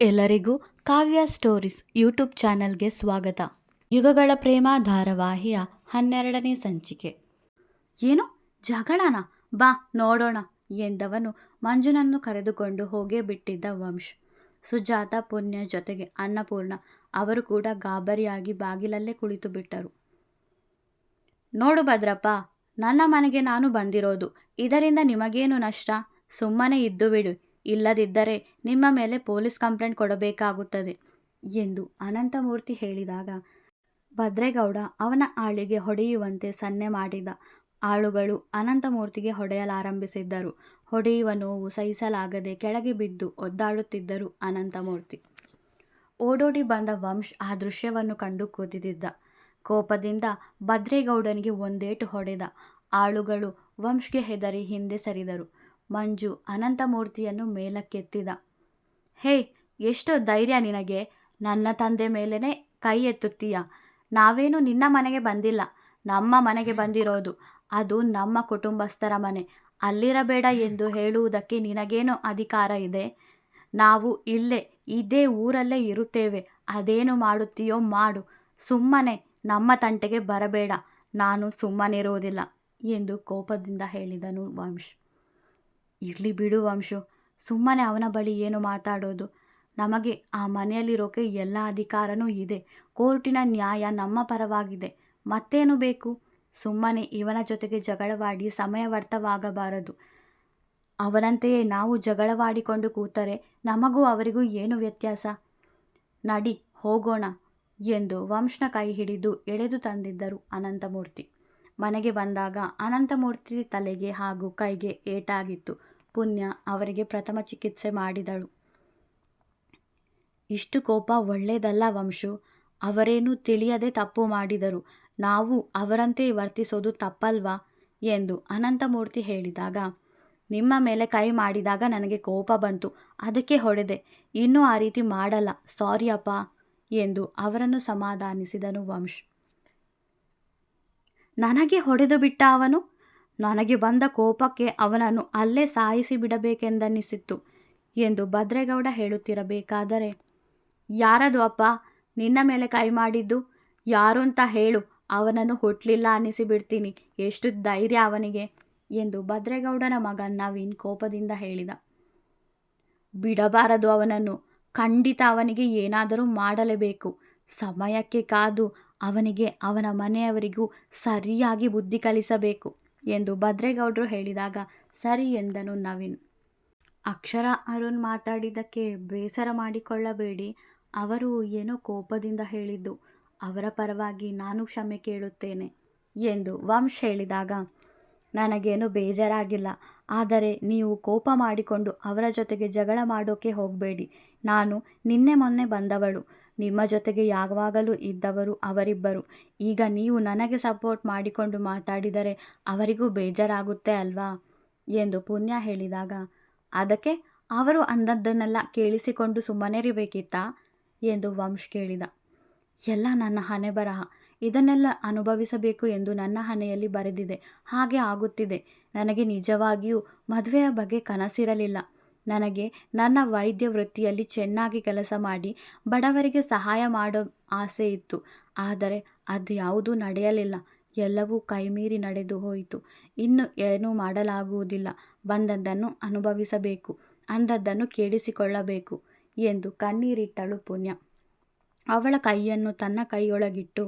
ಎಲ್ಲರಿಗೂ ಕಾವ್ಯ stories YouTube ಚಾನೆಲ್ಗೆ ಸ್ವಾಗತ. ಯುಗಗಳ ಪ್ರೇಮ ಧಾರಾವಾಹಿಯ 12ನೇ ಸಂಚಿಕೆ. ಏನು ಜಗಳನ? ಬಾ ನೋಡೋಣ ಎಂದವನು ಮಂಜುನನ್ನು ಕರೆದುಕೊಂಡು ಹೋಗೇ ಬಿಟ್ಟಿದ್ದ ವಂಶ್. ಸುಜಾತ, ಪುಣ್ಯ ಜೊತೆಗೆ ಅನ್ನಪೂರ್ಣ ಅವರು ಕೂಡ ಗಾಬರಿಯಾಗಿ ಬಾಗಿಲಲ್ಲೇ ಕುಳಿತು ಬಿಟ್ಟರು. ನೋಡು ಭದ್ರಪ್ಪ, ನನ್ನ ಮನೆಗೆ ನಾನು ಬಂದಿರೋದು. ಇದರಿಂದ ನಿಮಗೇನು ನಷ್ಟ? ಸುಮ್ಮನೆ ಇದ್ದು ಬಿಡು, ಇಲ್ಲದಿದ್ದರೆ ನಿಮ್ಮ ಮೇಲೆ ಪೊಲೀಸ್ ಕಂಪ್ಲೇಂಟ್ ಕೊಡಬೇಕಾಗುತ್ತದೆ ಎಂದು ಅನಂತಮೂರ್ತಿ ಹೇಳಿದಾಗ ಭದ್ರೇಗೌಡ ಅವನ ಆಳಿಗೆ ಹೊಡೆಯುವಂತೆ ಸನ್ನೆ ಮಾಡಿದ. ಆಳುಗಳು ಅನಂತಮೂರ್ತಿಗೆ ಹೊಡೆಯಲಾರಂಭಿಸಿದ್ದರು. ಹೊಡೆಯುವ ನೋವು ಸಹಿಸಲಾಗದೆ ಕೆಳಗೆ ಬಿದ್ದು ಒದ್ದಾಡುತ್ತಿದ್ದರು ಅನಂತಮೂರ್ತಿ. ಓಡೋಡಿ ಬಂದ ವಂಶ್ ಆ ದೃಶ್ಯವನ್ನು ಕಂಡು ಕೂತಿದ್ದ. ಕೋಪದಿಂದ ಭದ್ರೇಗೌಡನಿಗೆ ಒಂದೇಟು ಹೊಡೆದ. ಆಳುಗಳು ವಂಶ್ಗೆ ಹೆದರಿ ಹಿಂದೆ ಸರಿದರು. ಮಂಜು ಅನಂತಮೂರ್ತಿಯನ್ನು ಮೇಲಕ್ಕೆತ್ತಿದ. ಹೇ, ಎಷ್ಟು ಧೈರ್ಯ ನಿನಗೆ? ನನ್ನ ತಂದೆ ಮೇಲೇ ಕೈ ಎತ್ತುತ್ತೀಯ? ನಾವೇನು ನಿನ್ನ ಮನೆಗೆ ಬಂದಿಲ್ಲ, ನಮ್ಮ ಮನೆಗೆ ಬಂದಿರೋದು. ಅದು ನಮ್ಮ ಕುಟುಂಬಸ್ಥರ ಮನೆ. ಅಲ್ಲಿರಬೇಡ ಎಂದು ಹೇಳುವುದಕ್ಕೆ ನಿನಗೇನು ಅಧಿಕಾರ ಇದೆ? ನಾವು ಇದೇ ಊರಲ್ಲೇ ಇರುತ್ತೇವೆ. ಅದೇನು ಮಾಡುತ್ತೀಯೋ ಮಾಡು. ಸುಮ್ಮನೆ ನಮ್ಮ ತಂಟೆಗೆ ಬರಬೇಡ. ನಾನು ಸುಮ್ಮನಿರುವುದಿಲ್ಲ ಎಂದು ಕೋಪದಿಂದ ಹೇಳಿದನು ವಂಶ್. ಇರಲಿ ಬಿಡು ವಂಶು, ಸುಮ್ಮನೆ ಅವನ ಬಳಿ ಏನು ಮಾತಾಡೋದು? ನಮಗೆ ಆ ಮನೆಯಲ್ಲಿರೋಕೆ ಎಲ್ಲ ಅಧಿಕಾರನೂ ಇದೆ. ಕೋರ್ಟಿನ ನ್ಯಾಯ ನಮ್ಮ ಪರವಾಗಿದೆ. ಮತ್ತೇನು ಬೇಕು? ಸುಮ್ಮನೆ ಇವನ ಜೊತೆಗೆ ಜಗಳವಾಡಿ ಸಮಯ ವ್ಯರ್ಥವಾಗಬಾರದು. ಅವನಂತೆಯೇ ನಾವು ಜಗಳವಾಡಿಕೊಂಡು ಕೂತರೆ ನಮಗೂ ಅವರಿಗೂ ಏನು ವ್ಯತ್ಯಾಸ? ನಡಿ ಹೋಗೋಣ ಎಂದು ವಂಶ್ನ ಕೈ ಹಿಡಿದು ಎಳೆದು ತಂದಿದ್ದರು ಅನಂತಮೂರ್ತಿ. ಮನೆಗೆ ಬಂದಾಗ ಅನಂತಮೂರ್ತಿ ತಲೆಗೆ ಹಾಗೂ ಕೈಗೆ ಏಟಾಗಿತ್ತು. ಪುಣ್ಯ ಅವರಿಗೆ ಪ್ರಥಮ ಚಿಕಿತ್ಸೆ ಮಾಡಿದಳು. ಇಷ್ಟು ಕೋಪ ಒಳ್ಳೆಯದಲ್ಲ ವಂಶು. ಅವರೇನು ತಿಳಿಯದೆ ತಪ್ಪು ಮಾಡಿದರು. ನಾವು ಅವರಂತೆ ವರ್ತಿಸೋದು ತಪ್ಪಲ್ವಾ ಎಂದು ಅನಂತಮೂರ್ತಿ ಹೇಳಿದಾಗ, ನಿಮ್ಮ ಮೇಲೆ ಕೈ ಮಾಡಿದಾಗ ನನಗೆ ಕೋಪ ಬಂತು, ಅದಕ್ಕೆ ಹೊಡೆದೆ. ಇನ್ನೂ ಆ ರೀತಿ ಮಾಡಲ್ಲ, ಸಾರಿ ಅಪ್ಪ ಎಂದು ಅವರನ್ನು ಸಮಾಧಾನಿಸಿದನು ವಂಶ್. ನನಗೆ ಹೊಡೆದು ಬಿಟ್ಟ ಅವನು? ನನಗೆ ಬಂದ ಕೋಪಕ್ಕೆ ಅವನನ್ನು ಅಲ್ಲೇ ಸಾಯಿಸಿ ಬಿಡಬೇಕೆಂದನಿಸಿತ್ತು ಎಂದು ಭದ್ರೇಗೌಡ ಹೇಳುತ್ತಿರಬೇಕಾದರೆ, ಯಾರದು ಅಪ್ಪ ನಿನ್ನ ಮೇಲೆ ಕೈ ಮಾಡಿದ್ದು? ಯಾರು ಅಂತ ಹೇಳು, ಅವನನ್ನು ಹುಟ್ಟಲಿಲ್ಲ ಅನ್ನಿಸಿಬಿಡ್ತೀನಿ. ಎಷ್ಟು ಧೈರ್ಯ ಅವನಿಗೆ ಎಂದು ಭದ್ರೇಗೌಡನ ಮಗ ನವೀನ್ ಕೋಪದಿಂದ ಹೇಳಿದ. ಬಿಡಬಾರದು ಅವನನ್ನು. ಖಂಡಿತ ಅವನಿಗೆ ಏನಾದರೂ ಮಾಡಲೇಬೇಕು. ಸಮಯಕ್ಕೆ ಕಾದು ಅವನಿಗೆ ಅವನ ಮನೆಯವರಿಗೂ ಸರಿಯಾಗಿ ಬುದ್ಧಿ ಕಲಿಸಬೇಕು ಎಂದು ಭದ್ರೇಗೌಡರು ಹೇಳಿದಾಗ ಸರಿ ಎಂದನು ನವೀನ್. ಅಕ್ಷರ, ಅರುಣ್ ಮಾತಾಡಿದ್ದಕ್ಕೆ ಬೇಸರ ಮಾಡಿಕೊಳ್ಳಬೇಡಿ. ಅವರು ಏನೋ ಕೋಪದಿಂದ ಹೇಳಿದ್ದು. ಅವರ ಪರವಾಗಿ ನಾನು ಕ್ಷಮೆ ಕೇಳುತ್ತೇನೆ ಎಂದು ವಂಶ್ ಹೇಳಿದಾಗ, ನನಗೇನು ಬೇಜಾರಾಗಿಲ್ಲ. ಆದರೆ ನೀವು ಕೋಪ ಮಾಡಿಕೊಂಡು ಅವರ ಜೊತೆಗೆ ಜಗಳ ಮಾಡೋಕೆ ಹೋಗಬೇಡಿ. ನಾನು ನಿನ್ನೆ ಮೊನ್ನೆ ಬಂದವಳು. ನಿಮ್ಮ ಜೊತೆಗೆ ಯಾವಾಗಲೂ ಇದ್ದವರು ಅವರಿಬ್ಬರು. ಈಗ ನೀವು ನನಗೆ ಸಪೋರ್ಟ್ ಮಾಡಿಕೊಂಡು ಮಾತಾಡಿದರೆ ಅವರಿಗೂ ಬೇಜಾರಾಗುತ್ತೆ ಅಲ್ವಾ ಎಂದು ಪುಣ್ಯ ಹೇಳಿದಾಗ, ಅದಕ್ಕೆ ಅವರು ಅಂದದ್ದನ್ನೆಲ್ಲ ಕೇಳಿಸಿಕೊಂಡು ಸುಮ್ಮನಿರಬೇಕಿತ್ತಾ ಎಂದು ವಂಶ್ ಕೇಳಿದ. ಎಲ್ಲ ನನ್ನ ಹಣೆ ಬರಹ. ಇದನ್ನೆಲ್ಲ ಅನುಭವಿಸಬೇಕು ಎಂದು ನನ್ನ ಹಣೆಯಲ್ಲಿ ಬರೆದಿದೆ. ಹಾಗೆ ಆಗುತ್ತಿದೆ. ನನಗೆ ನಿಜವಾಗಿಯೂ ಮದುವೆಯ ಬಗ್ಗೆ ಕನಸಿರಲಿಲ್ಲ. ನನಗೆ ನನ್ನ ವೈದ್ಯ ವೃತ್ತಿಯಲ್ಲಿ ಚೆನ್ನಾಗಿ ಕೆಲಸ ಮಾಡಿ ಬಡವರಿಗೆ ಸಹಾಯ ಮಾಡೋ ಆಸೆ ಇತ್ತು. ಆದರೆ ಅದು ಯಾವುದೂ ನಡೆಯಲಿಲ್ಲ. ಎಲ್ಲವೂ ಕೈಮೀರಿ ನಡೆದು ಹೋಯಿತು. ಇನ್ನು ಏನೂ ಮಾಡಲಾಗುವುದಿಲ್ಲ. ಬಂದದ್ದನ್ನು ಅನುಭವಿಸಬೇಕು, ಅಂದದ್ದನ್ನು ಕೇಳಿಸಿಕೊಳ್ಳಬೇಕು ಎಂದು ಕಣ್ಣೀರಿಟ್ಟಳು ಪುಣ್ಯ. ಅವಳ ಕೈಯನ್ನು ತನ್ನ ಕೈಯೊಳಗಿಟ್ಟು,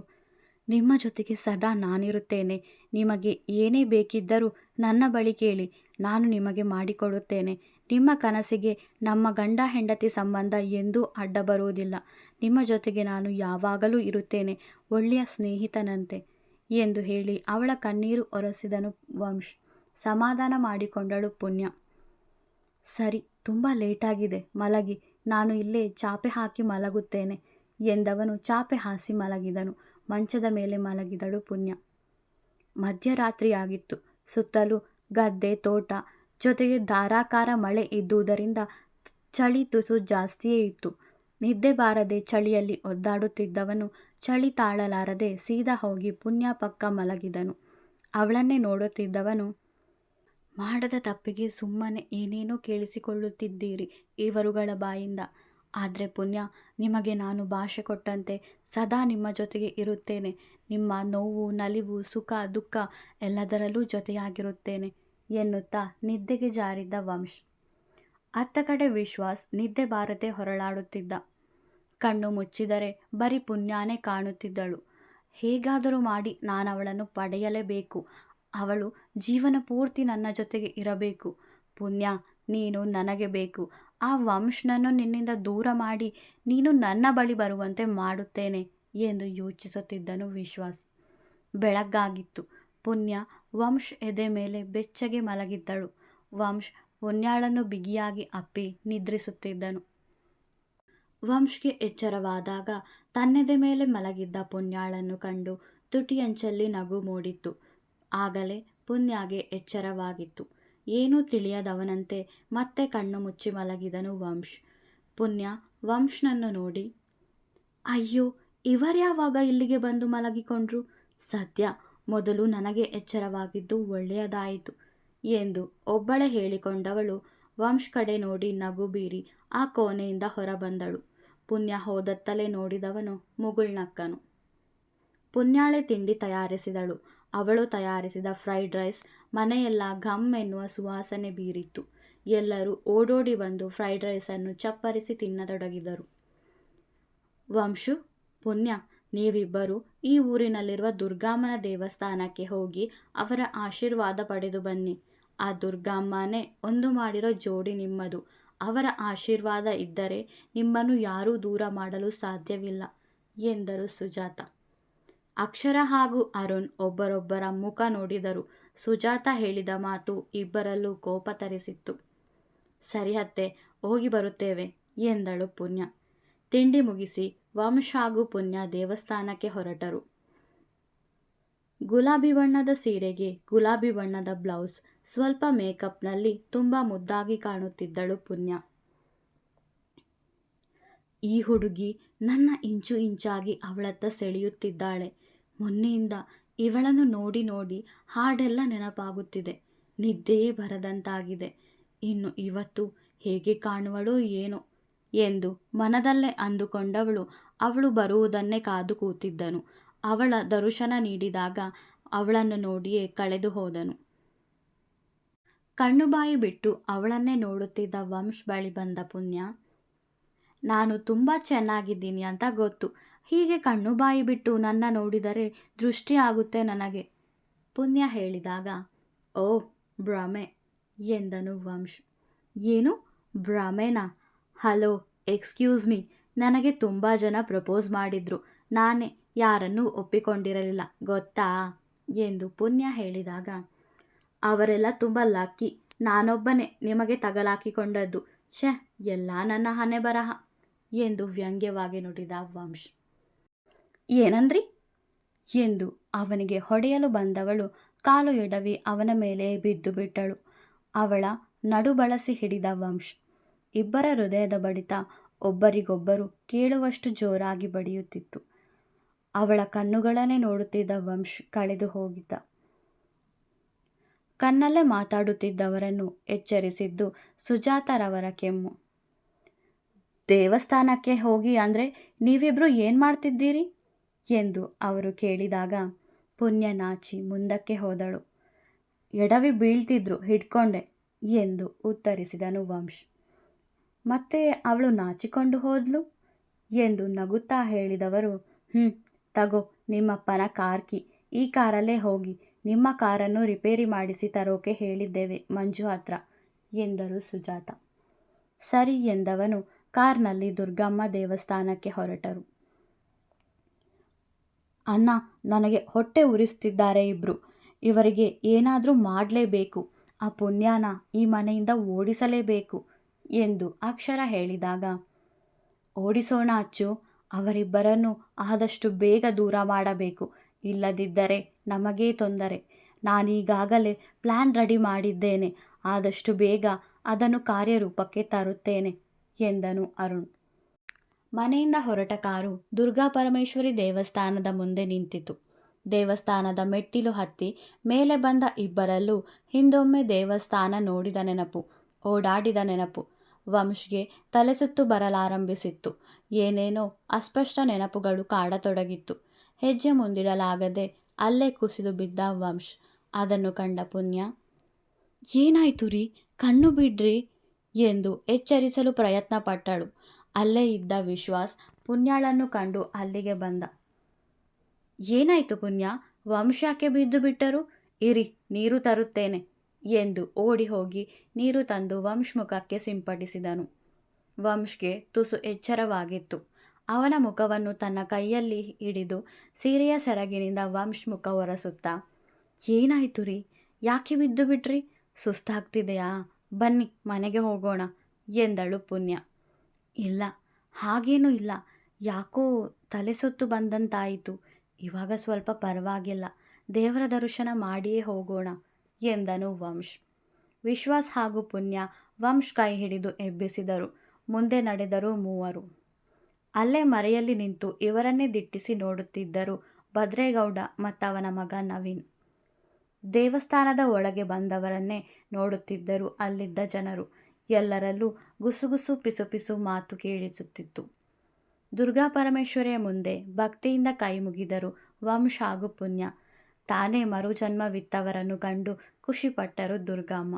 ನಿಮ್ಮ ಜೊತೆಗೆ ಸದಾ ನಾನಿರುತ್ತೇನೆ. ನಿಮಗೆ ಏನೇ ಬೇಕಿದ್ದರೂ ನನ್ನ ಬಳಿ ಕೇಳಿ, ನಾನು ನಿಮಗೆ ಮಾಡಿಕೊಡುತ್ತೇನೆ. ನಿಮ್ಮ ಕನಸಿಗೆ ನಮ್ಮ ಗಂಡ ಹೆಂಡತಿ ಸಂಬಂಧ ಎಂದೂ ಅಡ್ಡ ಬರುವುದಿಲ್ಲ. ನಿಮ್ಮ ಜೊತೆಗೆ ನಾನು ಯಾವಾಗಲೂ ಇರುತ್ತೇನೆ, ಒಳ್ಳೆಯ ಸ್ನೇಹಿತನಂತೆ ಎಂದು ಹೇಳಿ ಅವಳ ಕಣ್ಣೀರು ಒರೆಸಿದನು ವಂಶ್. ಸಮಾಧಾನ ಮಾಡಿಕೊಂಡಳು ಪುಣ್ಯ. ಸರಿ, ತುಂಬ ಲೇಟಾಗಿದೆ, ಮಲಗಿ. ನಾನು ಇಲ್ಲೇ ಚಾಪೆ ಹಾಕಿ ಮಲಗುತ್ತೇನೆ ಎಂದವನು ಚಾಪೆ ಹಾಸಿ ಮಲಗಿದನು. ಮಂಚದ ಮೇಲೆ ಮಲಗಿದಳು ಪುಣ್ಯ. ಮಧ್ಯರಾತ್ರಿಯಾಗಿತ್ತು. ಸುತ್ತಲೂ ಗದ್ದೆ, ತೋಟ, ಜೊತೆಗೆ ಧಾರಾಕಾರ ಮಳೆ ಇದ್ದುದರಿಂದ ಚಳಿ ತುಸು ಜಾಸ್ತಿಯೇ ಇತ್ತು. ನಿದ್ದೆ ಬಾರದೆ ಚಳಿಯಲ್ಲಿ ಒದ್ದಾಡುತ್ತಿದ್ದವನು ಚಳಿ ತಾಳಲಾರದೆ ಸೀದಾ ಹೋಗಿ ಪುಣ್ಯ ಪಕ್ಕ ಮಲಗಿದನು. ಅವಳನ್ನೇ ನೋಡುತ್ತಿದ್ದವನು, ಮಾಡದ ತಪ್ಪಿಗೆ ಸುಮ್ಮನೆ ಏನೇನೋ ಕೇಳಿಸಿಕೊಳ್ಳುತ್ತಿದ್ದೀರಿ ಇವರುಗಳ ಬಾಯಿಂದ. ಆದರೆ ಪುಣ್ಯ, ನಿಮಗೆ ನಾನು ಭಾಷೆ ಕೊಟ್ಟಂತೆ ಸದಾ ನಿಮ್ಮ ಜೊತೆಗೆ ಇರುತ್ತೇನೆ. ನಿಮ್ಮ ನೋವು, ನಲಿವು, ಸುಖ, ದುಃಖ ಎಲ್ಲದರಲ್ಲೂ ಜೊತೆಯಾಗಿರುತ್ತೇನೆ ಎನ್ನುತ್ತಾ ನಿದ್ದೆಗೆ ಜಾರಿದ್ದ ವಂಶ್. ಅತ್ತ ಕಡೆ ವಿಶ್ವಾಸ್ ನಿದ್ದೆ ಬಾರದೆ ಹೊರಳಾಡುತ್ತಿದ್ದ. ಕಣ್ಣು ಮುಚ್ಚಿದರೆ ಬರೀ ಪುಣ್ಯನೇ ಕಾಣುತ್ತಿದ್ದಳು. ಹೇಗಾದರೂ ಮಾಡಿ ನಾನವಳನ್ನು ಪಡೆಯಲೇಬೇಕು. ಅವಳು ಜೀವನ ಪೂರ್ತಿ ನನ್ನ ಜೊತೆಗೆ ಇರಬೇಕು. ಪುಣ್ಯ, ನೀನು ನನಗೆ ಬೇಕು. ಆ ವಂಶ್ನನ್ನು ನಿನ್ನಿಂದ ದೂರ ಮಾಡಿ ನೀನು ನನ್ನ ಬಳಿ ಬರುವಂತೆ ಮಾಡುತ್ತೇನೆ ಎಂದು ಯೋಚಿಸುತ್ತಿದ್ದನು ವಿಶ್ವಾಸ್. ಬೆಳಗ್ಗಾಗಿತ್ತು. ಪುಣ್ಯ ವಂಶ್ ಎದೆ ಮೇಲೆ ಬೆಚ್ಚಗೆ ಮಲಗಿದ್ದಳು. ವಂಶ್ ಪುಣ್ಯಾಳನ್ನು ಬಿಗಿಯಾಗಿ ಅಪ್ಪಿ ನಿದ್ರಿಸುತ್ತಿದ್ದನು. ವಂಶ್ಗೆ ಎಚ್ಚರವಾದಾಗ ತನ್ನೆದೆ ಮೇಲೆ ಮಲಗಿದ್ದ ಪುಣ್ಯಾಳನ್ನು ಕಂಡು ತುಟಿಯಂಚಲ್ಲಿ ನಗು ಮೂಡಿತ್ತು. ಆಗಲೇ ಪುಣ್ಯಾಗೆ ಎಚ್ಚರವಾಗಿತ್ತು. ಏನೂ ತಿಳಿಯದವನಂತೆ ಮತ್ತೆ ಕಣ್ಣು ಮುಚ್ಚಿ ಮಲಗಿದನು ವಂಶ್. ಪುಣ್ಯ ವಂಶ್ನನ್ನು ನೋಡಿ, ಅಯ್ಯೋ, ಇವರ್ಯಾವಾಗ ಇಲ್ಲಿಗೆ ಬಂದು ಮಲಗಿಕೊಂಡ್ರು? ಸದ್ಯ ಮೊದಲು ನನಗೆ ಎಚ್ಚರವಾಗಿದ್ದು ಒಳ್ಳೆಯದಾಯಿತು ಎಂದು ಒಬ್ಬಳೇ ಹೇಳಿಕೊಂಡವಳು ವಂಶ್ ಕಡೆ ನೋಡಿ ನಗು ಬೀರಿ ಆ ಕೋಣೆಯಿಂದ ಹೊರಬಂದಳು. ಪುಣ್ಯ ಹೋದತ್ತಲೇ ನೋಡಿದವನು ಮುಗುಳ್ನಕ್ಕನು. ಪುಣ್ಯಾಳೆ ತಿಂಡಿ ತಯಾರಿಸಿದಳು. ಅವಳು ತಯಾರಿಸಿದ ಫ್ರೈಡ್ ರೈಸ್ ಮನೆಯೆಲ್ಲ ಘಮ್ ಎನ್ನುವ ಸುವಾಸನೆ ಬೀರಿತ್ತು. ಎಲ್ಲರೂ ಓಡೋಡಿ ಬಂದು ಫ್ರೈಡ್ ರೈಸನ್ನು ಚಪ್ಪರಿಸಿ ತಿನ್ನತೊಡಗಿದರು. ವಂಶು, ಪುಣ್ಯ, ನೀವಿಬ್ಬರು ಈ ಊರಿನಲ್ಲಿರುವ ದುರ್ಗಾಮ್ಮನ ದೇವಸ್ಥಾನಕ್ಕೆ ಹೋಗಿ ಅವರ ಆಶೀರ್ವಾದ ಪಡೆದು ಬನ್ನಿ. ಆ ದುರ್ಗಾಮ್ಮನೇ ಒಂದು ಮಾಡಿರೋ ಜೋಡಿ ನಿಮ್ಮದು. ಅವರ ಆಶೀರ್ವಾದ ಇದ್ದರೆ ನಿಮ್ಮನ್ನು ಯಾರೂ ದೂರ ಮಾಡಲು ಸಾಧ್ಯವಿಲ್ಲ ಎಂದರು ಸುಜಾತ. ಅಕ್ಷರ ಹಾಗೂ ಅರುಣ್ ಒಬ್ಬರೊಬ್ಬರ ಮುಖ ನೋಡಿದರು. ಸುಜಾತ ಹೇಳಿದ ಮಾತು ಇಬ್ಬರಲ್ಲೂ ಕೋಪ ತರಿಸಿತ್ತು. ಸರಿ ಅತ್ತೆ, ಹೋಗಿ ಬರುತ್ತೇವೆ ಎಂದಳು ಪುಣ್ಯ. ತಿಂಡಿ ಮುಗಿಸಿ ವಂಶ್ ಹಾಗೂ ಪುಣ್ಯ ದೇವಸ್ಥಾನಕ್ಕೆ ಹೊರಟರು. ಗುಲಾಬಿ ಬಣ್ಣದ ಸೀರೆಗೆ ಗುಲಾಬಿ ಬಣ್ಣದ ಬ್ಲೌಸ್, ಸ್ವಲ್ಪ ಮೇಕಪ್ನಲ್ಲಿ ತುಂಬ ಮುದ್ದಾಗಿ ಕಾಣುತ್ತಿದ್ದಳು ಪುಣ್ಯ. ಈ ಹುಡುಗಿ ನನ್ನ ಇಂಚು ಇಂಚಾಗಿ ಅವಳತ್ತ ಸೆಳೆಯುತ್ತಿದ್ದಾಳೆ. ಮೊನ್ನೆಯಿಂದ ಇವಳನ್ನು ನೋಡಿ ನೋಡಿ ಹಾಡೆಲ್ಲ ನೆನಪಾಗುತ್ತಿದೆ. ನಿದ್ದೆಯೇ ಬರದಂತಾಗಿದೆ. ಇನ್ನು ಇವತ್ತು ಹೇಗೆ ಕಾಣುವಳೋ ಏನೋ ಎಂದು ಮನದಲ್ಲೇ ಅಂದುಕೊಂಡವಳು ಅವಳು ಬರುವುದನ್ನೇ ಕಾದು ಕೂತಿದ್ದನು. ಅವಳ ದರ್ಶನ ನೀಡಿದಾಗ ಅವಳನ್ನು ನೋಡಿಯೇ ಕಳೆದು ಹೋದನು. ಕಣ್ಣುಬಾಯಿ ಬಿಟ್ಟು ಅವಳನ್ನೇ ನೋಡುತ್ತಿದ್ದ ವಂಶ್ ಬಳಿ ಬಂದ ಪುಣ್ಯ, ನಾನು ತುಂಬ ಚೆನ್ನಾಗಿದ್ದೀನಿ ಅಂತ ಗೊತ್ತು. ಹೀಗೆ ಕಣ್ಣು ಬಾಯಿ ಬಿಟ್ಟು ನನ್ನ ನೋಡಿದರೆ ದೃಷ್ಟಿ ಆಗುತ್ತೆ ನನಗೆ ಪುಣ್ಯ ಹೇಳಿದಾಗ, ಓ ಭ್ರಮೆ ಎಂದನು ವಂಶ್. ಏನು ಭ್ರಮೆನಾ? ಹಲೋ, ಎಕ್ಸ್ಕ್ಯೂಸ್ ಮೀ, ನನಗೆ ತುಂಬ ಜನ ಪ್ರಪೋಸ್ ಮಾಡಿದ್ರು. ನಾನೇ ಯಾರನ್ನೂ ಒಪ್ಪಿಕೊಂಡಿರಲಿಲ್ಲ ಗೊತ್ತಾ ಎಂದು ಪುಣ್ಯ ಹೇಳಿದಾಗ, ಅವರೆಲ್ಲ ತುಂಬ ಲಕ್ಕಿ, ನಾನೊಬ್ಬನೇ ನಿಮಗೆ ತಗಲಾಕಿಕೊಂಡದ್ದು. ಛೆ, ಎಲ್ಲ ನನ್ನ ಹಣೆ ಬರಹ ಎಂದು ವ್ಯಂಗ್ಯವಾಗಿ ನುಡಿದ ವಂಶ್. ಏನಂದ್ರಿ ಎಂದು ಅವನಿಗೆ ಹೊಡೆಯಲು ಬಂದವಳು ಕಾಲು ಎಡವಿ ಅವನ ಮೇಲೆ ಬಿದ್ದು ಬಿಟ್ಟಳು. ಅವಳ ನಡು ಬಳಸಿ ಹಿಡಿದ ವಂಶ್. ಇಬ್ಬರ ಹೃದಯದ ಬಡಿತ ಒಬ್ಬರಿಗೊಬ್ಬರು ಕೇಳುವಷ್ಟು ಜೋರಾಗಿ ಬಡಿಯುತ್ತಿತ್ತು. ಅವಳ ಕಣ್ಣುಗಳನ್ನೇ ನೋಡುತ್ತಿದ್ದ ವಂಶ್ ಕಳೆದು ಹೋಗಿದ್ದ. ಕಣ್ಣಲ್ಲೇ ಮಾತಾಡುತ್ತಿದ್ದವರನ್ನು ಎಚ್ಚರಿಸಿದ್ದು ಸುಜಾತರವರ ಕೆಮ್ಮು. ದೇವಸ್ಥಾನಕ್ಕೆ ಹೋಗಿ ಅಂದರೆ ನೀವಿಬ್ರು ಏನು ಮಾಡ್ತಿದ್ದೀರಿ ಎಂದು ಅವರು ಕೇಳಿದಾಗ ಪುಣ್ಯ ನಾಚಿ ಮುಂದಕ್ಕೆ ಹೋದಳು. ಎಡವಿ ಬೀಳ್ತಿದ್ರು, ಹಿಡ್ಕೊಂಡೆ ಎಂದು ಉತ್ತರಿಸಿದನು ವಂಶ್. ಮತ್ತೆ ಅವಳು ನಾಚಿಕೊಂಡು ಹೋದ್ಲು ಎಂದು ನಗುತ್ತಾ ಹೇಳಿದವರು, ತಗೋ ನಿಮ್ಮಪ್ಪನ ಕಾರ್ ಕೀ, ಈ ಕಾರಲ್ಲೇ ಹೋಗಿ. ನಿಮ್ಮ ಕಾರನ್ನು ರಿಪೇರಿ ಮಾಡಿಸಿ ತರೋಕೆ ಹೇಳಿದ್ದೇವೆ ಮಂಜು ಹತ್ರ ಎಂದರು ಸುಜಾತ. ಸರಿ ಎಂದವನು ಕಾರ್ನಲ್ಲಿ ದುರ್ಗಮ್ಮ ದೇವಸ್ಥಾನಕ್ಕೆ ಹೊರಟರು. ಅಣ್ಣ, ನನಗೆ ಹೊಟ್ಟೆ ಉರಿಸ್ತಿದ್ದಾರೆ ಇಬ್ರು. ಇವರಿಗೆ ಏನಾದರೂ ಮಾಡಲೇಬೇಕು. ಆ ಪುಣ್ಯನ ಈ ಮನೆಯಿಂದ ಓಡಿಸಲೇಬೇಕು ಎಂದು ಅಕ್ಷರ ಹೇಳಿದಾಗ, ಓಡಿಸೋಣ ಅಚ್ಚು, ಅವರಿಬ್ಬರನ್ನು ಆದಷ್ಟು ಬೇಗ ದೂರ ಮಾಡಬೇಕು. ಇಲ್ಲದಿದ್ದರೆ ನಮಗೇ ತೊಂದರೆ. ನಾನೀಗಾಗಲೇ ಪ್ಲ್ಯಾನ್ ರೆಡಿ ಮಾಡಿದ್ದೇನೆ. ಆದಷ್ಟು ಬೇಗ ಅದನ್ನು ಕಾರ್ಯರೂಪಕ್ಕೆ ತರುತ್ತೇನೆ ಎಂದನು ಅರುಣ್. ಮನೆಯಿಂದ ಹೊರಟ ಕಾರು ದುರ್ಗಾ ಪರಮೇಶ್ವರಿ ದೇವಸ್ಥಾನದ ಮುಂದೆ ನಿಂತಿತು. ದೇವಸ್ಥಾನದ ಮೆಟ್ಟಿಲು ಹತ್ತಿ ಮೇಲೆ ಬಂದ ಇಬ್ಬರಲ್ಲೂ ಹಿಂದೊಮ್ಮೆ ದೇವಸ್ಥಾನ ನೋಡಿದ ನೆನಪು, ಓಡಾಡಿದ ನೆನಪು. ವಂಶ್ಗೆ ತಲೆಸುತ್ತು ಬರಲಾರಂಭಿಸಿತ್ತು. ಏನೇನೋ ಅಸ್ಪಷ್ಟ ನೆನಪುಗಳು ಕಾಡತೊಡಗಿತ್ತು. ಹೆಜ್ಜೆ ಮುಂದಿಡಲಾಗದೆ ಅಲ್ಲೇ ಕುಸಿದು ಬಿದ್ದ ವಂಶ್. ಅದನ್ನು ಕಂಡ ಪುಣ್ಯ, ಏನಾಯ್ತು ರೀ, ಕಣ್ಣು ಬಿಡ್ರಿ ಎಂದು ಎಚ್ಚರಿಸಲು ಪ್ರಯತ್ನ ಪಟ್ಟಳು. ಅಲ್ಲೇ ಇದ್ದ ವಿಶ್ವಾಸ್ ಪುಣ್ಯಾಳನ್ನು ಕಂಡು ಅಲ್ಲಿಗೆ ಬಂದ. ಏನಾಯ್ತು ಪುಣ್ಯ, ವಂಶ್ ಯಾಕೆ ಬಿದ್ದು ಬಿಟ್ಟರು? ಇರಿ, ನೀರು ತರುತ್ತೇನೆ ಎಂದು ಓಡಿ ಹೋಗಿ ನೀರು ತಂದು ವಂಶ್ ಮುಖಕ್ಕೆ ಸಿಂಪಡಿಸಿದನು. ವಂಶ್ಗೆ ತುಸು ಎಚ್ಚರವಾಗಿತ್ತು. ಅವನ ಮುಖವನ್ನು ತನ್ನ ಕೈಯಲ್ಲಿ ಹಿಡಿದು ಸೀರೆಯ ಸೆರಗಿನಿಂದ ವಂಶ್ ಮುಖ ಒರೆಸುತ್ತಾ, ಏನಾಯ್ತು ರೀ, ಯಾಕೆ ಬಿದ್ದು ಬಿಟ್ರಿ? ಸುಸ್ತಾಗ್ತಿದೆಯಾ? ಬನ್ನಿ ಮನೆಗೆ ಹೋಗೋಣ ಎಂದಳು ಪುಣ್ಯ. ಇಲ್ಲ, ಹಾಗೇನೂ ಇಲ್ಲ, ಯಾಕೋ ತಲೆ ಸುತ್ತು ಬಂದಂತಾಯಿತು. ಇವಾಗ ಸ್ವಲ್ಪ ಪರವಾಗಿಲ್ಲ, ದೇವರ ದರ್ಶನ ಮಾಡಿಯೇ ಹೋಗೋಣ ಎಂದನು ವಂಶ್. ವಿಶ್ವಾಸ್ ಹಾಗೂ ಪುಣ್ಯ ವಂಶ್ ಕೈ ಹಿಡಿದು ಎಬ್ಬಿಸಿದರು. ಮುಂದೆ ನಡೆದರು ಮೂವರು. ಅಲ್ಲೇ ಮರೆಯಲ್ಲಿ ನಿಂತು ಇವರನ್ನೇ ದಿಟ್ಟಿಸಿ ನೋಡುತ್ತಿದ್ದರು ಭದ್ರೇಗೌಡ ಮತ್ತವನ ಮಗ ನವೀನ್. ದೇವಸ್ಥಾನದ ಒಳಗೆ ಬಂದವರನ್ನೇ ನೋಡುತ್ತಿದ್ದರು ಅಲ್ಲಿದ್ದ ಜನರು. ಎಲ್ಲರಲ್ಲೂ ಗುಸುಗುಸು ಪಿಸುಪಿಸು ಮಾತು ಕೇಳಿಸುತ್ತಿತ್ತು. ದುರ್ಗಾ ಪರಮೇಶ್ವರಿಯ ಮುಂದೆ ಭಕ್ತಿಯಿಂದ ಕೈ ಮುಗಿದರು ವಂಶ್ ಹಾಗೂ ಪುಣ್ಯ. ತಾನೇ ಮರುಜನ್ಮವಿತ್ತವರನ್ನು ಕಂಡು ಖುಷಿಪಟ್ಟರು ದುರ್ಗಮ್ಮ.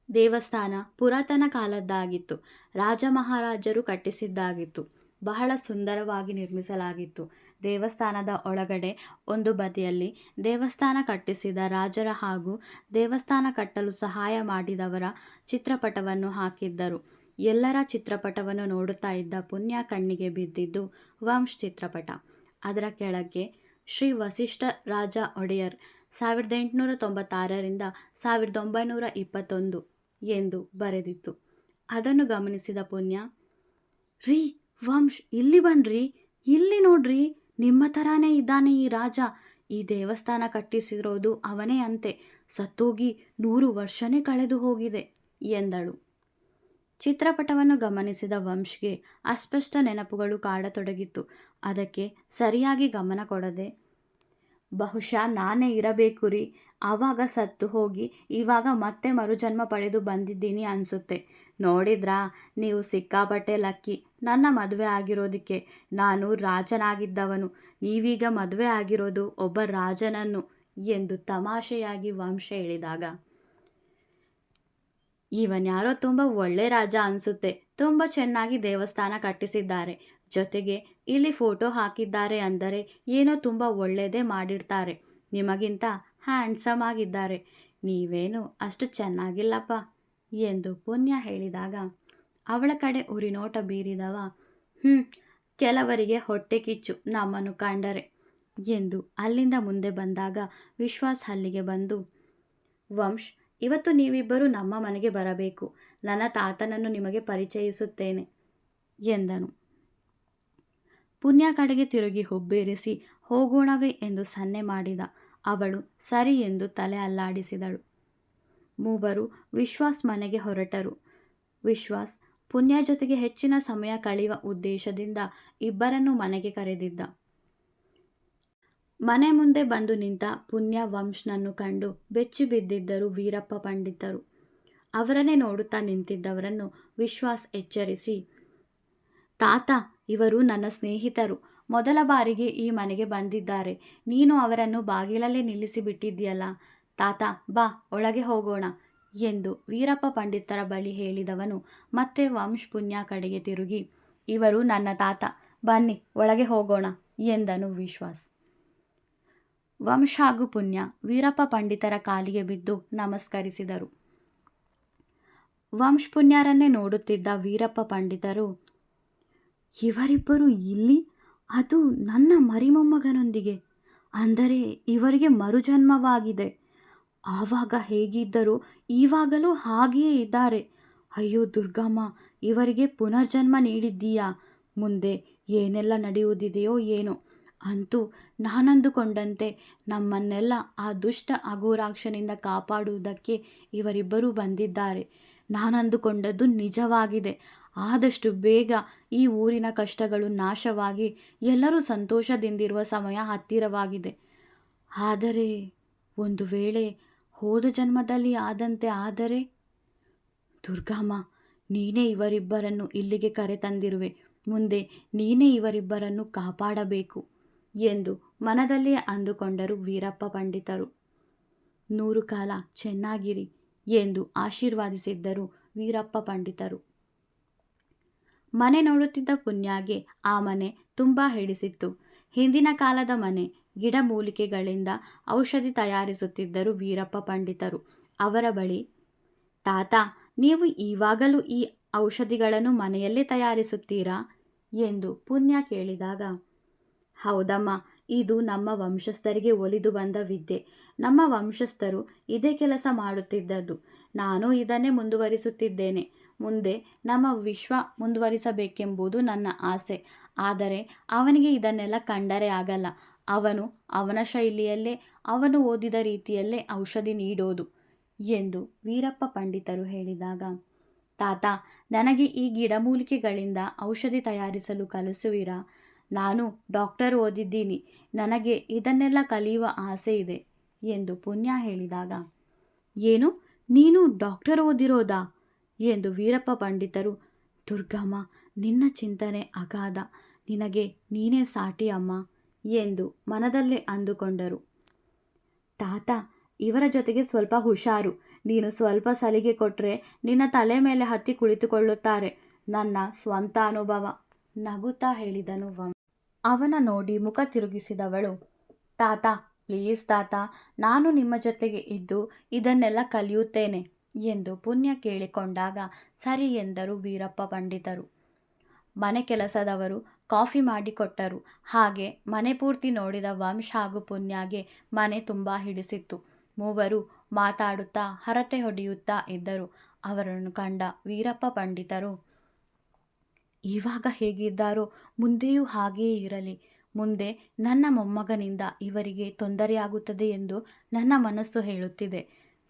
ದೇವಸ್ಥಾನ ಪುರಾತನ ಕಾಲದ್ದಾಗಿತ್ತು. ರಾಜ ಮಹಾರಾಜರು ಕಟ್ಟಿಸಿದ್ದಾಗಿತ್ತು. ಬಹಳ ಸುಂದರವಾಗಿ ನಿರ್ಮಿಸಲಾಗಿತ್ತು. ದೇವಸ್ಥಾನದ ಒಳಗಡೆ ಒಂದು ಬದಿಯಲ್ಲಿ ದೇವಸ್ಥಾನ ಕಟ್ಟಿಸಿದ ರಾಜರ ಹಾಗೂ ದೇವಸ್ಥಾನ ಕಟ್ಟಲು ಸಹಾಯ ಮಾಡಿದವರ ಚಿತ್ರಪಟವನ್ನು ಹಾಕಿದ್ದರು. ಎಲ್ಲರ ಚಿತ್ರಪಟವನ್ನು ನೋಡುತ್ತಾ ಇದ್ದ ಪುಣ್ಯ ಕಣ್ಣಿಗೆ ಬಿದ್ದಿದ್ದು ವಂಶ್ ಚಿತ್ರಪಟ. ಅದರ ಕೆಳಗೆ ಶ್ರೀ ವಸಿಷ್ಠ ರಾಜ ಒಡೆಯರ್ 1896ರಿಂದ 1921 ಎಂದು ಬರೆದಿತ್ತು. ಅದನ್ನು ಗಮನಿಸಿದ ಪುಣ್ಯ, ರೀ ವಂಶ್, ಇಲ್ಲಿ ಬನ್ರಿ, ಇಲ್ಲಿ ನೋಡ್ರಿ, ನಿಮ್ಮ ಥರಾನೇ ಇದ್ದಾನೆ ಈ ರಾಜ. ಈ ದೇವಸ್ಥಾನ ಕಟ್ಟಿಸಿರೋದು ಅವನೇ ಅಂತೆ. ಸತ್ತೋಗಿ 100 ವರ್ಷನೇ ಕಳೆದು ಹೋಗಿದೆ ಎಂದಳು. ಚಿತ್ರಪಟವನ್ನು ಗಮನಿಸಿದ ವಂಶ್ಗೆ ಅಸ್ಪಷ್ಟ ನೆನಪುಗಳು ಕಾಡತೊಡಗಿತ್ತು. ಅದಕ್ಕೆ ಸರಿಯಾಗಿ ಗಮನ ಕೊಡದೆ, ಬಹುಶಃ ನಾನೇ ಇರಬೇಕು ರೀ, ಆವಾಗ ಸತ್ತು ಹೋಗಿ ಇವಾಗ ಮತ್ತೆ ಮರುಜನ್ಮ ಪಡೆದು ಬಂದಿದ್ದೀನಿ ಅನಿಸುತ್ತೆ. ನೋಡಿದ್ರಾ, ನೀವು ಸಿಕ್ಕಾಪಟ್ಟೆ ಲಕ್ಕಿ. ನನ್ನ ಮದುವೆ ಆಗಿರೋದಕ್ಕೆ ನಾನು ರಾಜನಾಗಿದ್ದವನು, ನೀವೀಗ ಮದುವೆ ಆಗಿರೋದು ಒಬ್ಬ ರಾಜನನ್ನು ಎಂದು ತಮಾಷೆಯಾಗಿ ವಂಶ ಹೇಳಿದಾಗ, ಇವನ್ಯಾರೋ ತುಂಬ ಒಳ್ಳೆ ರಾಜ ಅನಿಸುತ್ತೆ. ತುಂಬ ಚೆನ್ನಾಗಿ ದೇವಸ್ಥಾನ ಕಟ್ಟಿಸಿದ್ದಾರೆ. ಜೊತೆಗೆ ಇಲ್ಲಿ ಫೋಟೋ ಹಾಕಿದ್ದಾರೆ ಅಂದರೆ ಏನೋ ತುಂಬ ಒಳ್ಳೆಯದೇ ಮಾಡಿರ್ತಾರೆ. ನಿಮಗಿಂತ ಹ್ಯಾಂಡ್ಸಮ್ ಆಗಿದ್ದಾರೆ. ನೀವೇನು ಅಷ್ಟು ಚೆನ್ನಾಗಿಲ್ಲಪ್ಪ ಎಂದು ಪುಣ್ಯ ಹೇಳಿದಾಗ ಅವಳ ಕಡೆ ಉರಿನೋಟ ಬೀರಿದವ, ಕೆಲವರಿಗೆ ಹೊಟ್ಟೆ ಕಿಚ್ಚು ನಮ್ಮನ್ನು ಕಂಡರೆ ಎಂದು ಅಲ್ಲಿಂದ ಮುಂದೆ ಬಂದಾಗ ವಿಶ್ವಾಸ್ ಅಲ್ಲಿಗೆ ಬಂದು, ವಂಶ್, ಇವತ್ತು ನೀವಿಬ್ಬರು ನಮ್ಮ ಮನೆಗೆ ಬರಬೇಕು. ನನ್ನ ತಾತನನ್ನು ನಿಮಗೆ ಪರಿಚಯಿಸುತ್ತೇನೆ ಎಂದನು. ಪುಣ್ಯ ಕಡೆಗೆ ತಿರುಗಿ ಹುಬ್ಬೇರಿಸಿ ಹೋಗೋಣವೇ ಎಂದು ಸನ್ನೆ ಮಾಡಿದ. ಅವಳು ಸರಿ ಎಂದು ತಲೆ ಅಲ್ಲಾಡಿಸಿದಳು. ಮೂವರು ವಿಶ್ವಾಸ್ ಮನೆಗೆ ಹೊರಟರು. ವಿಶ್ವಾಸ್ ಪುಣ್ಯ ಜೊತೆಗೆ ಹೆಚ್ಚಿನ ಸಮಯ ಕಳೆಯುವ ಉದ್ದೇಶದಿಂದ ಇಬ್ಬರನ್ನು ಮನೆಗೆ ಕರೆದಿದ್ದ. ಮನೆ ಮುಂದೆ ಬಂದು ನಿಂತ ಪುಣ್ಯ ವಂಶ್ನನ್ನು ಕಂಡು ಬೆಚ್ಚಿ ಬಿದ್ದಿದ್ದರು ವೀರಪ್ಪ ಪಂಡಿತರು. ಅವರನ್ನೇ ನೋಡುತ್ತಾ ನಿಂತಿದ್ದವರನ್ನು ವಿಶ್ವಾಸ್ ಎಚ್ಚರಿಸಿ, ತಾತ, ಇವರು ನನ್ನ ಸ್ನೇಹಿತರು. ಮೊದಲ ಬಾರಿಗೆ ಈ ಮನೆಗೆ ಬಂದಿದ್ದಾರೆ. ನೀನು ಅವರನ್ನು ಬಾಗಿಲಲ್ಲೇ ನಿಲ್ಲಿಸಿ ಬಿಟ್ಟಿದ್ದೀಯಲ್ಲ. ತಾತ, ಬಾ ಒಳಗೆ ಹೋಗೋಣ ಎಂದು ವೀರಪ್ಪ ಪಂಡಿತರ ಬಳಿ ಹೇಳಿದವನು ಮತ್ತೆ ವಂಶ್ ಪುಣ್ಯ ಕಡೆಗೆ ತಿರುಗಿ, ಇವರು ನನ್ನ ತಾತ, ಬನ್ನಿ ಒಳಗೆ ಹೋಗೋಣ ಎಂದನು ವಿಶ್ವಾಸ್. ವಂಶ್ ಹಾಗೂ ಪುಣ್ಯ ವೀರಪ್ಪ ಪಂಡಿತರ ಕಾಲಿಗೆ ಬಿದ್ದು ನಮಸ್ಕರಿಸಿದರು. ವಂಶ್ ಪುಣ್ಯರನ್ನೇ ನೋಡುತ್ತಿದ್ದ ವೀರಪ್ಪ ಪಂಡಿತರು, ಇವರಿಬ್ಬರು ಇಲ್ಲಿ, ಅದು ನನ್ನ ಮರಿಮೊಮ್ಮಗನೊಂದಿಗೆ, ಅಂದರೆ ಇವರಿಗೆ ಮರುಜನ್ಮವಾಗಿದೆ. ಆವಾಗ ಹೇಗಿದ್ದರೂ ಇವಾಗಲೂ ಹಾಗೆಯೇ ಇದ್ದಾರೆ. ಅಯ್ಯೋ ದುರ್ಗಮ್ಮ, ಇವರಿಗೆ ಪುನರ್ಜನ್ಮ ನೀಡಿದ್ದೀಯಾ? ಮುಂದೆ ಏನೆಲ್ಲ ನಡೆಯುವುದಿದೆಯೋ ಏನೋ. ಅಂತೂ ನಾನಂದುಕೊಂಡಂತೆ ನಮ್ಮನ್ನೆಲ್ಲ ಆ ದುಷ್ಟ ಅಘೋರಾಕ್ಷನಿಂದ ಕಾಪಾಡುವುದಕ್ಕೆ ಇವರಿಬ್ಬರೂ ಬಂದಿದ್ದಾರೆ. ನಾನಂದುಕೊಂಡದ್ದು ನಿಜವಾಗಿದೆ. ಆದಷ್ಟು ಬೇಗ ಈ ಊರಿನ ಕಷ್ಟಗಳು ನಾಶವಾಗಿ ಎಲ್ಲರೂ ಸಂತೋಷದಿಂದಿರುವ ಸಮಯ ಹತ್ತಿರವಾಗಿದೆ. ಆದರೆ ಒಂದು ವೇಳೆ ಹೋದ ಜನ್ಮದಲ್ಲಿ ಆದಂತೆ ಆದರೆ? ದುರ್ಗಮ್ಮ, ನೀನೇ ಇವರಿಬ್ಬರನ್ನು ಇಲ್ಲಿಗೆ ಕರೆತಂದಿರುವೆ. ಮುಂದೆ ನೀನೇ ಇವರಿಬ್ಬರನ್ನು ಕಾಪಾಡಬೇಕು ಎಂದು ಮನದಲ್ಲಿ ಅಂದುಕೊಂಡರು ವೀರಪ್ಪ ಪಂಡಿತರು. 100 ಕಾಲ ಚೆನ್ನಾಗಿರಿ ಎಂದು ಆಶೀರ್ವಾದಿಸಿದ್ದರು ವೀರಪ್ಪ ಪಂಡಿತರು. ಮನೆ ನೋಡುತ್ತಿದ್ದ ಪುಣ್ಯಾಗೆ ಆ ಮನೆ ತುಂಬ ಹಿಡಿಸಿತ್ತು. ಹಿಂದಿನ ಕಾಲದ ಮನೆ. ಗಿಡಮೂಲಿಕೆಗಳಿಂದ ಔಷಧಿ ತಯಾರಿಸುತ್ತಿದ್ದರು ವೀರಪ್ಪ ಪಂಡಿತರು. ಅವರ ಬಳಿ, ತಾತ, ನೀವು ಇವಾಗಲೂ ಈ ಔಷಧಿಗಳನ್ನು ಮನೆಯಲ್ಲೇ ತಯಾರಿಸುತ್ತೀರಾ ಎಂದು ಪುಣ್ಯ ಕೇಳಿದಾಗ, ಹೌದಮ್ಮ, ಇದು ನಮ್ಮ ವಂಶಸ್ಥರಿಗೆ ಒಲಿದು ಬಂದ ವಿದ್ಯೆ. ನಮ್ಮ ವಂಶಸ್ಥರು ಇದೇ ಕೆಲಸ ಮಾಡುತ್ತಿದ್ದದ್ದು. ನಾನು ಇದನ್ನೇ ಮುಂದುವರಿಸುತ್ತಿದ್ದೇನೆ. ಮುಂದೆ ನಮ್ಮ ವಿಶ್ವ ಮುಂದುವರಿಸಬೇಕೆಂಬುದು ನನ್ನ ಆಸೆ. ಆದರೆ ಅವನಿಗೆ ಇದನ್ನೆಲ್ಲ ಕಂಡರೆ ಆಗಲ್ಲ. ಅವನ ಶೈಲಿಯಲ್ಲೇ, ಅವನು ಓದಿದ ರೀತಿಯಲ್ಲೇ ಔಷಧಿ ನೀಡೋದು ಎಂದು ವೀರಪ್ಪ ಪಂಡಿತರು ಹೇಳಿದಾಗ, ತಾತ, ನನಗೆ ಈ ಗಿಡಮೂಲಿಕೆಗಳಿಂದ ಔಷಧಿ ತಯಾರಿಸಲು ಕಲಿಸುವಿರಾ? ನಾನು ಡಾಕ್ಟರ್ ಓದಿದ್ದೀನಿ. ನನಗೆ ಇದನ್ನೆಲ್ಲ ಕಲಿಯುವ ಆಸೆ ಇದೆ ಎಂದು ಪುಣ್ಯ ಹೇಳಿದಾಗ, ಏನು, ನೀನು ಡಾಕ್ಟರ್ ಓದಿರೋದಾ ಎಂದು ವೀರಪ್ಪ ಪಂಡಿತರು, ದುರ್ಗಮ್ಮ, ನಿನ್ನ ಚಿಂತನೆ ಅಗಾಧ. ನಿನಗೆ ನೀನೇ ಸಾಟಿ ಅಮ್ಮ ಎಂದು ಮನದಲ್ಲೇ ಅಂದುಕೊಂಡರು. ತಾತ, ಇವರ ಜೊತೆಗೆ ಸ್ವಲ್ಪ ಹುಷಾರು. ನೀನು ಸ್ವಲ್ಪ ಸಲಿಗೆ ಕೊಟ್ಟರೆ ನಿನ್ನ ತಲೆ ಮೇಲೆ ಹತ್ತಿ ಕುಳಿತುಕೊಳ್ಳುತ್ತಾರೆ. ನನ್ನ ಸ್ವಂತ ಅನುಭವ ನಗುತ್ತಾ ಹೇಳಿದನು ಅವನ ನೋಡಿ ಮುಖ ತಿರುಗಿಸಿದವಳು, ತಾತ, ಪ್ಲೀಸ್ ತಾತ, ನಾನು ನಿಮ್ಮ ಜೊತೆಗೆ ಇದ್ದು ಇದನ್ನೆಲ್ಲ ಕಲಿಯುತ್ತೇನೆ ಎಂದು ಪುಣ್ಯ ಕೇಳಿಕೊಂಡಾಗ ಸರಿ ಎಂದರು ವೀರಪ್ಪ ಪಂಡಿತರು. ಮನೆ ಕೆಲಸದವರು ಕಾಫಿ ಮಾಡಿಕೊಟ್ಟರು. ಹಾಗೆ ಮನೆ ಪೂರ್ತಿ ನೋಡಿದ ವಂಶ್ ಹಾಗೂ ಪುಣ್ಯಗೆ ಮನೆ ತುಂಬ ಹಿಡಿಸಿತ್ತು. ಮೂವರು ಮಾತಾಡುತ್ತಾ ಹರಟೆ ಹೊಡೆಯುತ್ತಾ ಇದ್ದರು. ಅವರನ್ನು ಕಂಡ ವೀರಪ್ಪ ಪಂಡಿತರು, ಇವಾಗ ಹೇಗಿದ್ದಾರೋ ಮುಂದೆಯೂ ಹಾಗೆಯೇ ಇರಲಿ. ಮುಂದೆ ನನ್ನ ಮೊಮ್ಮಗನಿಂದ ಇವರಿಗೆ ತೊಂದರೆಯಾಗುತ್ತದೆ ಎಂದು ನನ್ನ ಮನಸ್ಸು ಹೇಳುತ್ತಿದೆ.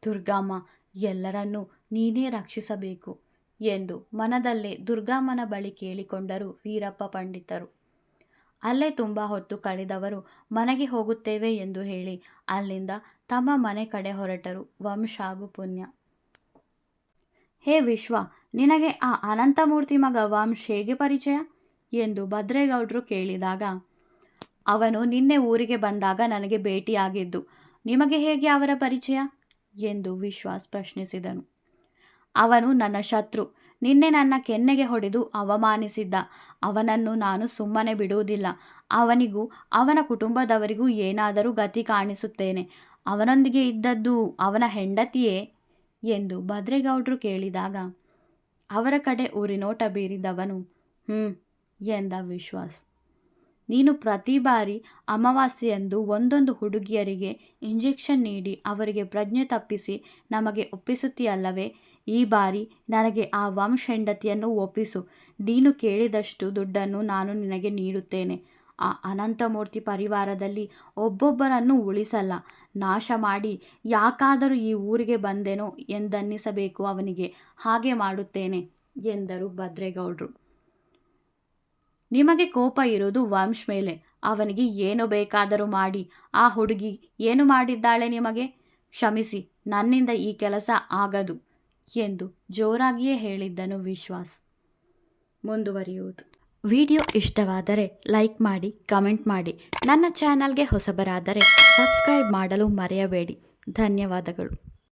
ದುರ್ಗಮ್ಮ, ಎಲ್ಲರನ್ನೂ ನೀನೇ ರಕ್ಷಿಸಬೇಕು ಎಂದು ಮನದಲ್ಲೇ ದುರ್ಗಮ್ಮನ ಬಳಿ ಕೇಳಿಕೊಂಡರು ವೀರಪ್ಪ ಪಂಡಿತರು. ಅಲ್ಲೇ ತುಂಬ ಹೊತ್ತು ಕಳೆದವರು ಮನೆಗೆ ಹೋಗುತ್ತೇವೆ ಎಂದು ಹೇಳಿ ಅಲ್ಲಿಂದ ತಮ್ಮ ಮನೆ ಕಡೆ ಹೊರಟರು ವಂಶ್ ಹಾಗೂ ಪುಣ್ಯ. ಹೇ ವಿಶ್ವ, ನಿನಗೆ ಆ ಅನಂತಮೂರ್ತಿ ಮಗ ವಂಶ್ ಹೇಗೆ ಪರಿಚಯ ಎಂದು ಭದ್ರೇಗೌಡರು ಕೇಳಿದಾಗ, ಅವನು ನಿನ್ನೆ ಊರಿಗೆ ಬಂದಾಗ ನನಗೆ ಭೇಟಿಯಾಗಿದ್ದು. ನಿಮಗೆ ಹೇಗೆ ಅವರ ಪರಿಚಯ ಎಂದು ವಿಶ್ವಾಸ್ ಪ್ರಶ್ನಿಸಿದನು. ಅವನು ನನ್ನ ಶತ್ರು. ನಿನ್ನೆ ನನ್ನ ಕೆನ್ನೆಗೆ ಹೊಡೆದು ಅವಮಾನಿಸಿದ್ದ. ಅವನನ್ನು ನಾನು ಸುಮ್ಮನೆ ಬಿಡುವುದಿಲ್ಲ. ಅವನಿಗೂ ಅವನ ಕುಟುಂಬದವರಿಗೂ ಏನಾದರೂ ಗತಿ ಕಾಣಿಸುತ್ತೇನೆ. ಅವನೊಂದಿಗೆ ಇದ್ದದ್ದು ಅವನ ಹೆಂಡತಿಯೇ ಎಂದು ಭದ್ರೇಗೌಡರು ಕೇಳಿದಾಗ, ಅವರ ಕಡೆ ಉರಿನೋಟ ಬೀರಿದವನು ಎಂದ ವಿಶ್ವಾಸ್. ನೀನು ಪ್ರತಿ ಬಾರಿ ಅಮಾವಾಸ್ಯೆಯಂದು ಒಂದೊಂದು ಹುಡುಗಿಯರಿಗೆ ಇಂಜೆಕ್ಷನ್ ನೀಡಿ ಅವರಿಗೆ ಪ್ರಜ್ಞೆ ತಪ್ಪಿಸಿ ನಮಗೆ ಒಪ್ಪಿಸುತ್ತೀಯಲ್ಲವೇ? ಈ ಬಾರಿ ನನಗೆ ಆ ವಂಶ್ ಹೆಂಡತಿಯನ್ನು ಒಪ್ಪಿಸು. ನೀನು ಕೇಳಿದಷ್ಟು ದುಡ್ಡನ್ನು ನಾನು ನಿನಗೆ ನೀಡುತ್ತೇನೆ. ಆ ಅನಂತಮೂರ್ತಿ ಪರಿವಾರದಲ್ಲಿ ಒಬ್ಬೊಬ್ಬರನ್ನು ಉಳಿಸಲ್ಲ, ನಾಶ ಮಾಡಿ ಯಾಕಾದರೂ ಈ ಊರಿಗೆ ಬಂದೆನೋ ಎಂದನ್ನಿಸಬೇಕು ಅವನಿಗೆ. ಹಾಗೆ ಮಾಡುತ್ತೇನೆ ಎಂದರು ಭದ್ರೇಗೌಡರು. ನಿಮಗೆ ಕೋಪ ಇರುವುದು ವಂಶ್ ಮೇಲೆ. ಅವನಿಗೆ ಏನು ಬೇಕಾದರೂ ಮಾಡಿ. ಆ ಹುಡುಗಿ ಏನು ಮಾಡಿದ್ದಾಳೆ ನಿಮಗೆ? ಕ್ಷಮಿಸಿ, ನನ್ನಿಂದ ಈ ಕೆಲಸ ಆಗದು ಎಂದು ಜೋರಾಗಿಯೇ ಹೇಳಿದ್ದನು ವಿಶ್ವಾಸ್. ಮುಂದುವರಿಯುವುದು. ವಿಡಿಯೋ ಇಷ್ಟವಾದರೆ ಲೈಕ್ ಮಾಡಿ, ಕಮೆಂಟ್ ಮಾಡಿ. ನನ್ನ ಚಾನಲ್ಗೆ ಹೊಸಬರಾದರೆ ಸಬ್ಸ್ಕ್ರೈಬ್ ಮಾಡಲು ಮರೆಯಬೇಡಿ. ಧನ್ಯವಾದಗಳು.